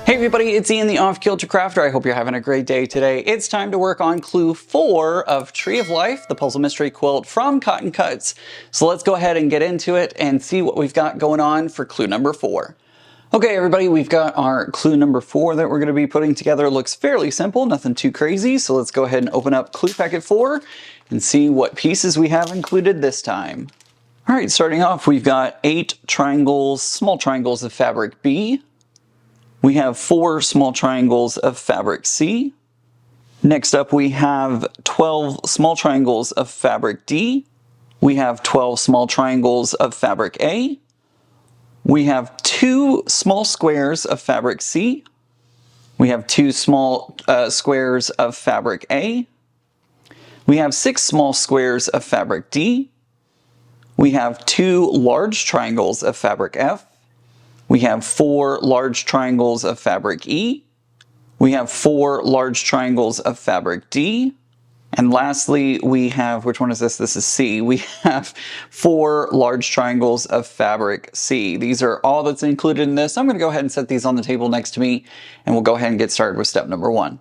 Hey everybody, it's Ian the Off Kilter Crafter. I hope you're having a great day today. It's time to work on clue 4 of Tree of Life, the puzzle mystery quilt from Cotton Cuts. So let's go ahead and get into it and see what we've got going on for clue number 4. Okay everybody, we've got our clue number 4 that we're going to be putting together. It looks fairly simple, nothing too crazy. So let's go ahead and open up clue packet 4 and see what pieces we have included this time. All right, starting off, we've got 8 triangles, small triangles of fabric B. We have 4 small triangles of fabric C. Next up, we have 12 small triangles of fabric D. We have 12 small triangles of fabric A. We have 2 small squares of fabric C. We have 2 small squares of fabric A. We have 6 small squares of fabric D. We have 2 large triangles of fabric F. We have 4 large triangles of fabric E. We have 4 large triangles of fabric D. And lastly, we have, which one is this? This is C. We have 4 large triangles of fabric C. These are all that's included in this. I'm going to go ahead and set these on the table next to me, and we'll go ahead and get started with step number 1.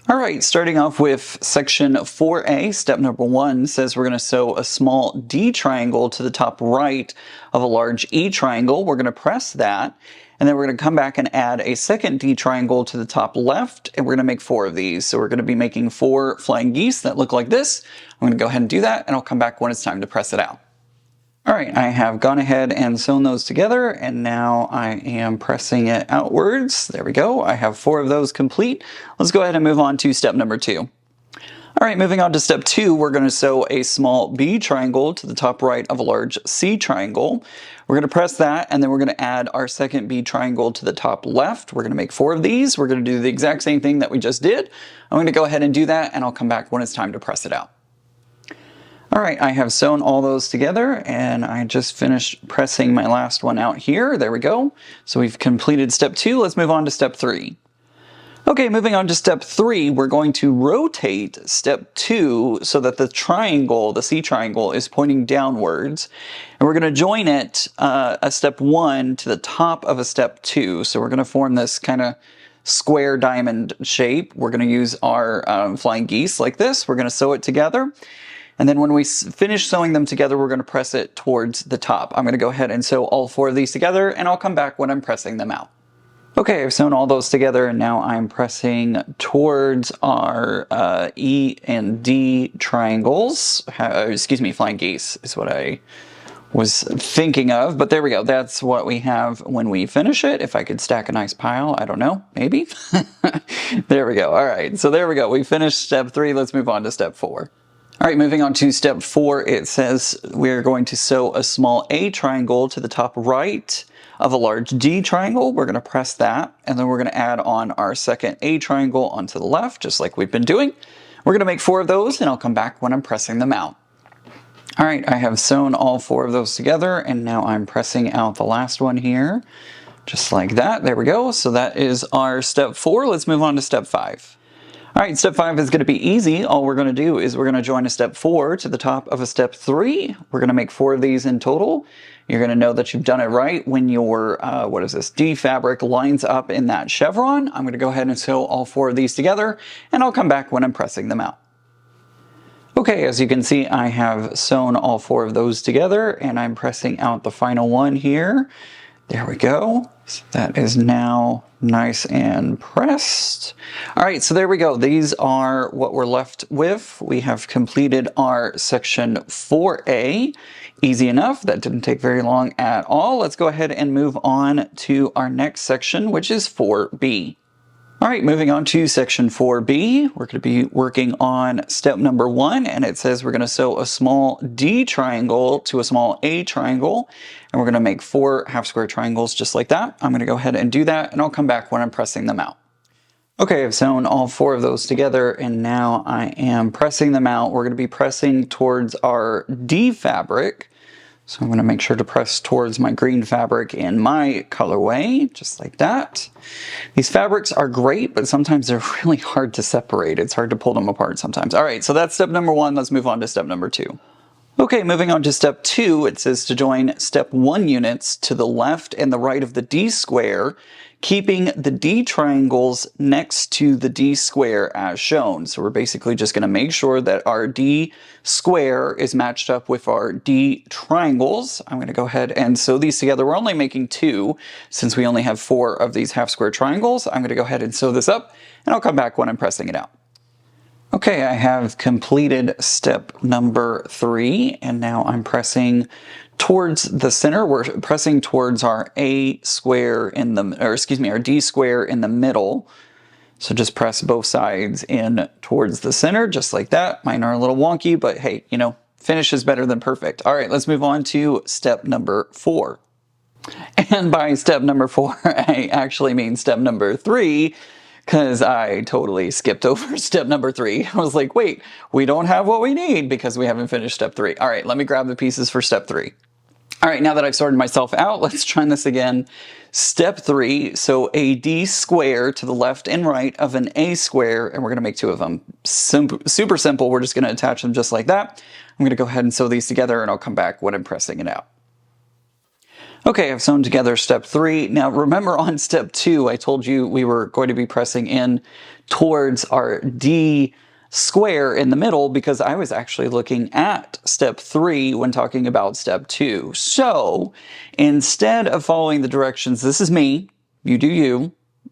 All right, starting off with section 4A, step number 1 says we're going to sew a small D triangle to the top right of a large E triangle. We're going to press that, and then we're going to come back and add a second D triangle to the top left, and we're going to make 4 of these. So we're going to be making 4 flying geese that look like this. I'm going to go ahead and do that, and I'll come back when it's time to press it out. All right, I have gone ahead and sewn those together, and now I am pressing it outwards. There we go. I have 4 of those complete. Let's go ahead and move on to step number 2. All right, moving on to step 2, we're going to sew a small B triangle to the top right of a large C triangle. We're going to press that, and then we're going to add our second B triangle to the top left. We're going to make 4 of these. We're going to do the exact same thing that we just did. I'm going to go ahead and do that, and I'll come back when it's time to press it out. All right, I have sewn all those together, and I just finished pressing my last one out here. There we go. So we've completed step 2. Let's move on to step 3. Okay, moving on to step 3, we're going to rotate step 2 so that the triangle, the C triangle, is pointing downwards. And we're going to join it, a step 1 to the top of a step 2. So we're going to form this kind of square diamond shape. We're going to use our flying geese like this. We're going to sew it together. And then when we finish sewing them together, we're going to press it towards the top. I'm going to go ahead and sew all 4 of these together, and I'll come back when I'm pressing them out. Okay, I've sewn all those together, and now I'm pressing towards our E and D triangles. Excuse me, flying geese is what I was thinking of, but there we go. That's what we have when we finish it. If I could stack a nice pile, I don't know, maybe. There we go. All right, so there we go. We finished step 3. Let's move on to step 4. All right, moving on to step 4, it says we're going to sew a small A triangle to the top right of a large D triangle. We're going to press that, and then we're going to add on our second A triangle onto the left, just like we've been doing. We're going to make 4 of those, and I'll come back when I'm pressing them out. All right, I have sewn all 4 of those together, and now I'm pressing out the last one here, just like that. There we go. So that is our step 4. Let's move on to step 5. All right, step 5 is going to be easy. All we're going to do is we're going to join a step 4 to the top of a step 3. We're going to make 4 of these in total. You're going to know that you've done it right when your, D fabric lines up in that chevron. I'm going to go ahead and sew all 4 of these together, and I'll come back when I'm pressing them out. Okay, as you can see, I have sewn all 4 of those together, and I'm pressing out the final one here. There we go. So that is now nice and pressed. All right, so there we go. These are what we're left with. We have completed our section 4A. Easy enough. That didn't take very long at all. Let's go ahead and move on to our next section, which is 4B. All right, moving on to section 4B, we're going to be working on step number 1, and it says we're going to sew a small D triangle to a small A triangle, and we're going to make 4 half square triangles just like that. I'm going to go ahead and do that, and I'll come back when I'm pressing them out. Okay, I've sewn all 4 of those together, and now I am pressing them out. We're going to be pressing towards our D fabric. So I'm going to make sure to press towards my green fabric in my colorway, just like that. These fabrics are great, but sometimes they're really hard to separate. It's hard to pull them apart sometimes. All right, so that's step number 1. Let's move on to step number 2. Okay, moving on to step 2, it says to join step 1 units to the left and the right of the D square, keeping the D triangles next to the D square as shown. So we're basically just going to make sure that our D square is matched up with our D triangles. I'm going to go ahead and sew these together. We're only making 2 since we only have 4 of these half square triangles. I'm going to go ahead and sew this up, and I'll come back when I'm pressing it out. Okay, I have completed step number 3, and now I'm pressing towards the center. We're pressing towards our A square in the, or excuse me, our D square in the middle. So just press both sides in towards the center, just like that. Mine are a little wonky, but hey, you know, finish is better than perfect. All right, let's move on to step number 4. And by step number 4, I actually mean step number 3, because I totally skipped over step number 3. I was like, wait, we don't have what we need because we haven't finished step 3. All right, let me grab the pieces for step 3. All right, now that I've sorted myself out, let's try this again. Step 3, so a D square to the left and right of an A square, and we're gonna make 2 of them. Super simple, we're just gonna attach them just like that. I'm gonna go ahead and sew these together, and I'll come back when I'm pressing it out. Okay, I've sewn together step 3. Now remember on step 2, I told you we were going to be pressing in towards our D square in the middle because I was actually looking at step 3 when talking about step 2. So instead of following the directions, this is me, you do you.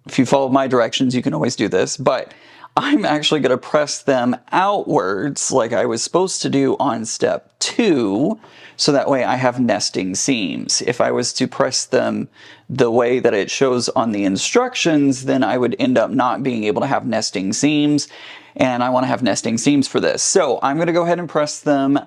If you follow my directions, you can always do this, but I'm actually going to press them outwards like I was supposed to do on step 2, so that way I have nesting seams. If I was to press them the way that it shows on the instructions, then I would end up not being able to have nesting seams, and I want to have nesting seams for this. So I'm going to go ahead and press them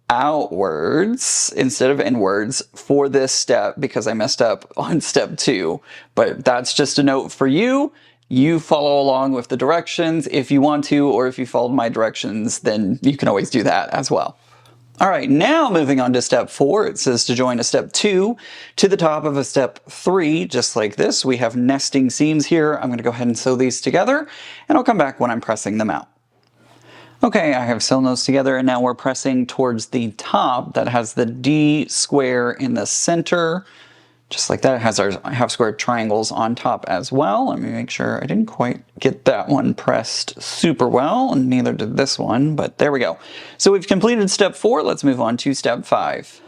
outwards instead of inwards for this step because I messed up on step 2. But that's just a note for you. You follow along with the directions if you want to, or if you followed my directions, then you can always do that as well. All right, now moving on to step 4, it says to join a step 2 to the top of a step 3, just like this. We have nesting seams here. I'm going to go ahead and sew these together, and I'll come back when I'm pressing them out. Okay, I have sewn those together, and now we're pressing towards the top that has the D square in the center. Just like that, it has our half square triangles on top as well. Let me make sure I didn't quite get that one pressed super well, and neither did this one, but there we go. So we've completed step 4, let's move on to step 5.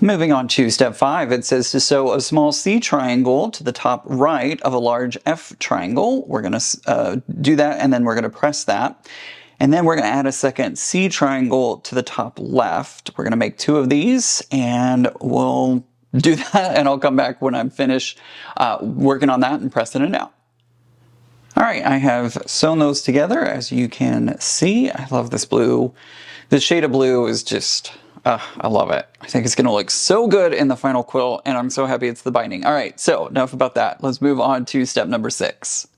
Moving on to step 5, it says to sew a small C triangle to the top right of a large F triangle. We're gonna do that, and then we're gonna press that. And then we're going to add a second C triangle to the top left. We're going to make 2 of these, and we'll do that, and I'll come back when I'm finished working on that and pressing it out. All right, I have sewn those together, as you can see. I love this blue. This shade of blue is just, I love it. I think it's going to look so good in the final quilt, and I'm so happy it's the binding. All right, so enough about that. Let's move on to step number 6.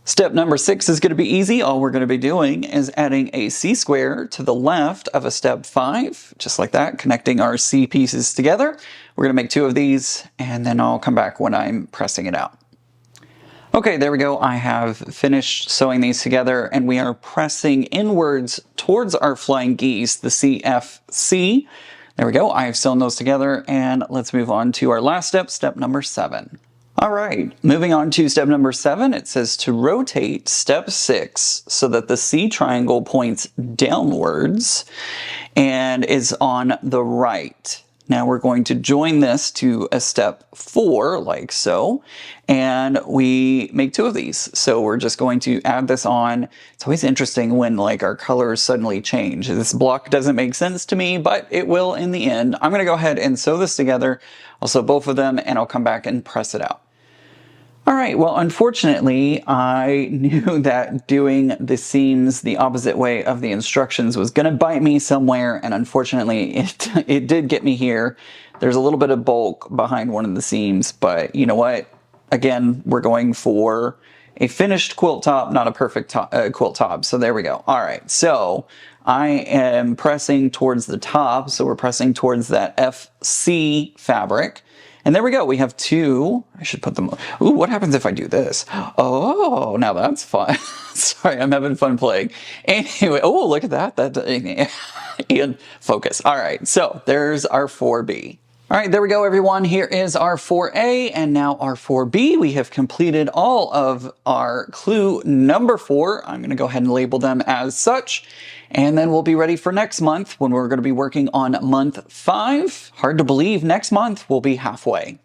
Step number 6 is going to be easy. All we're going to be doing is adding a C square to the left of a step 5, just like that, connecting our C pieces together. We're going to make 2 of these, and then I'll come back when I'm pressing it out. Okay, there we go. I have finished sewing these together, and we are pressing inwards towards our flying geese, the CFC. There we go. I have sewn those together, and let's move on to our last step, step number 7. All right, moving on to step number 7, it says to rotate step 6 so that the C triangle points downwards and is on the right. Now we're going to join this to a step 4, like so, and we make 2 of these. So we're just going to add this on. It's always interesting when like our colors suddenly change. This block doesn't make sense to me, but it will in the end. I'm going to go ahead and sew this together. I'll sew both of them, and I'll come back and press it out. All right, well, unfortunately, I knew that doing the seams the opposite way of the instructions was going to bite me somewhere, and unfortunately, it did get me here. There's a little bit of bulk behind one of the seams, but you know what? Again, we're going for a finished quilt top, not a perfect quilt top, so there we go. All right, so I am pressing towards the top, so we're pressing towards that FC fabric. And there we go, we have 2. I should put them, ooh, what happens if I do this? Oh, now that's fun. Sorry, I'm having fun playing. Anyway, oh, look at that. Ian, focus. All right, so there's our 4B. All right, there we go, everyone. Here is our 4A and now our 4B. We have completed all of our clue number 4. I'm going to go ahead and label them as such. And then we'll be ready for next month when we're going to be working on month 5. Hard to believe next month we'll be halfway.